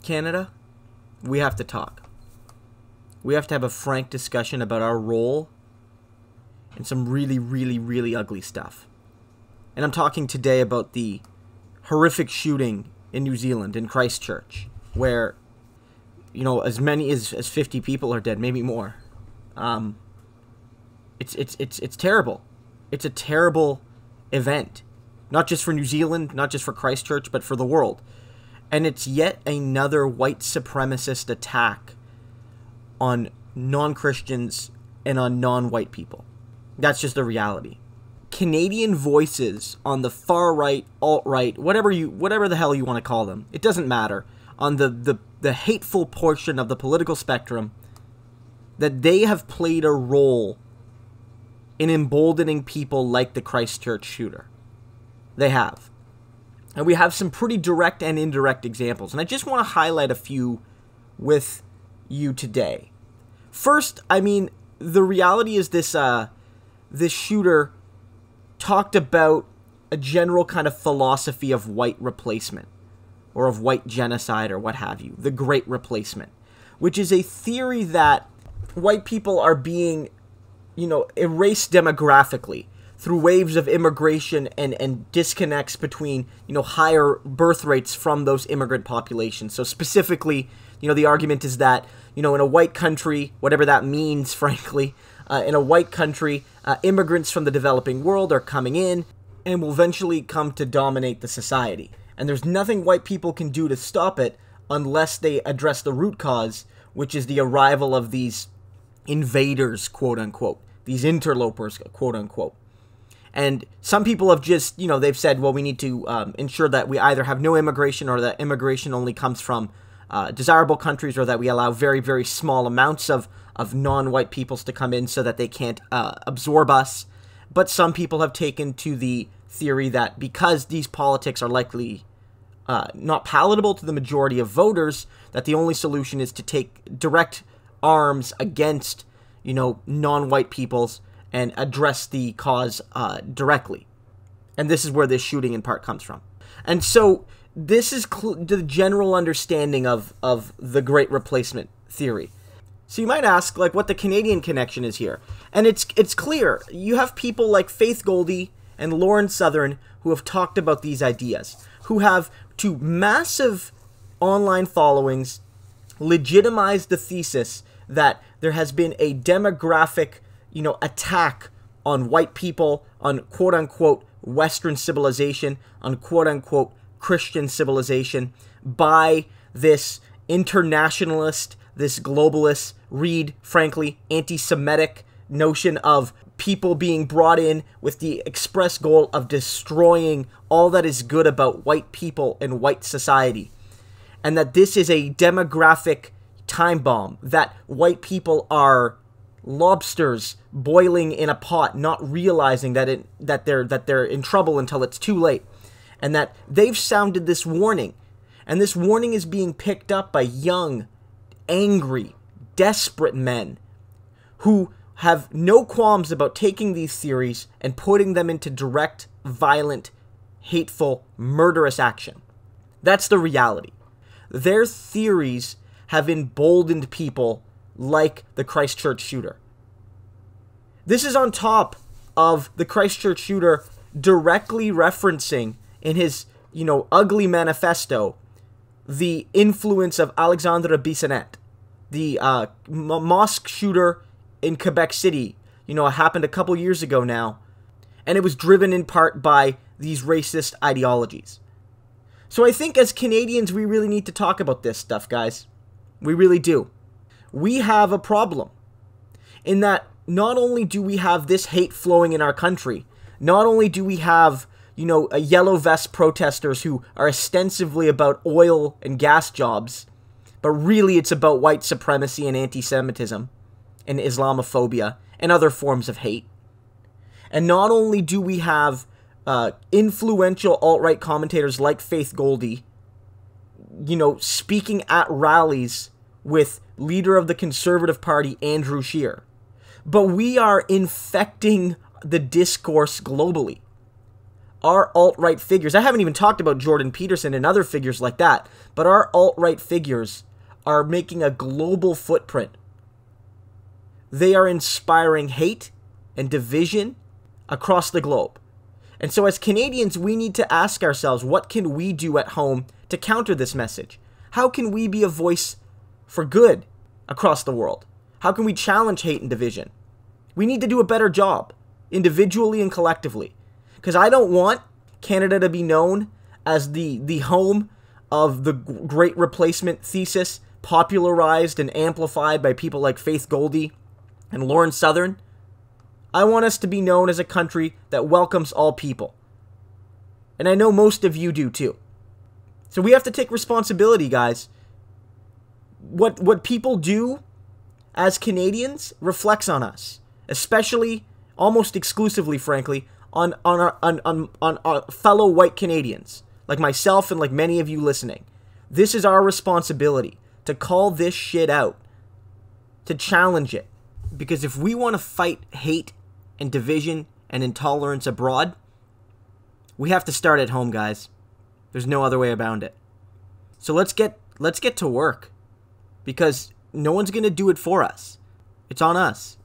Canada, we have to talk. We have to have a frank discussion about our role in some really, really, really ugly stuff. And I'm talking today about the horrific shooting in New Zealand, in Christchurch, where, you know, as many as 50 people are dead, maybe more. It's terrible. It's a terrible event. Not just for New Zealand, not just for Christchurch, but for the world. And it's yet another white supremacist attack on non-Christians and on non-white people. That's just the reality. Canadian voices on the far right, alt-right, whatever the hell you want to call them, it doesn't matter, on the hateful portion of the political spectrum, that they have played a role in emboldening people like the Christchurch shooter. They have. And we have some pretty direct and indirect examples. And I just want to highlight a few with you today. First, I mean, the reality is this shooter talked about a general kind of philosophy of white replacement, or of white genocide, or what have you, the Great Replacement, which is a theory that white people are being, you know, erased demographically through waves of immigration and disconnects between, you know, higher birth rates from those immigrant populations. So specifically, you know, the argument is that, you know, in a white country, whatever that means, frankly, in a white country, immigrants from the developing world are coming in and will eventually come to dominate the society. And there's nothing white people can do to stop it unless they address the root cause, which is the arrival of these invaders, quote-unquote, these interlopers, quote-unquote. And some people have just, you know, they've said, well, we need to ensure that we either have no immigration or that immigration only comes from desirable countries, or that we allow very, very small amounts of non-white peoples to come in so that they can't absorb us. But some people have taken to the theory that because these politics are likely not palatable to the majority of voters, that the only solution is to take direct arms against, you know, non-white peoples and address the cause directly. And this is where this shooting in part comes from. And so this is the general understanding of the Great Replacement theory. So you might ask, like, what the Canadian connection is here. And it's clear. You have people like Faith Goldy and Lauren Southern who have talked about these ideas, who have, to massive online followings, legitimized the thesis that there has been a demographic, you know, attack on white people, on quote-unquote Western civilization, on quote-unquote Christian civilization, by this internationalist, this globalist, read, frankly, anti-Semitic notion of people being brought in with the express goal of destroying all that is good about white people and white society. And that this is a demographic time bomb, that white people are lobsters boiling in a pot, not realizing that they're in trouble until it's too late. And that they've sounded this warning. And this warning is being picked up by young, angry, desperate men who have no qualms about taking these theories and putting them into direct, violent, hateful, murderous action. That's the reality. Their theories have emboldened people like the Christchurch shooter. This is on top of the Christchurch shooter directly referencing in his, you know, ugly manifesto the influence of Alexandre Bissonnette, the mosque shooter in Quebec City. You know, it happened a couple years ago now, and it was driven in part by these racist ideologies. So I think as Canadians, we really need to talk about this stuff, guys. We really do. We have a problem in that not only do we have this hate flowing in our country, not only do we have, you know, a yellow vest protesters who are ostensibly about oil and gas jobs, but really it's about white supremacy and anti-Semitism and Islamophobia and other forms of hate. And not only do we have influential alt-right commentators like Faith Goldy, you know, speaking at rallies with leader of the Conservative Party, Andrew Scheer, but we are infecting the discourse globally. our alt-right figures, I haven't even talked about Jordan Peterson and other figures like that, but our alt-right figures are making a global footprint. They are inspiring hate and division across the globe. And so as Canadians, we need to ask ourselves, what can we do at home to counter this message? How can we be a voice for good across the world? How can we challenge hate and division? We need to do a better job, individually and collectively. Because I don't want Canada to be known as the home of the great replacement thesis, popularized and amplified by people like Faith Goldy and Lauren Southern. I want us to be known as a country that welcomes all people. And I know most of you do too. So we have to take responsibility, guys. What people do as Canadians reflects on us, especially, almost exclusively, frankly, on our fellow white Canadians, like myself and like many of you listening. This is our responsibility, to call this shit out, to challenge it. Because if we want to fight hate and division and intolerance abroad, we have to start at home, guys. There's no other way around it. So let's get to work, because no one's going to do it for us. It's on us.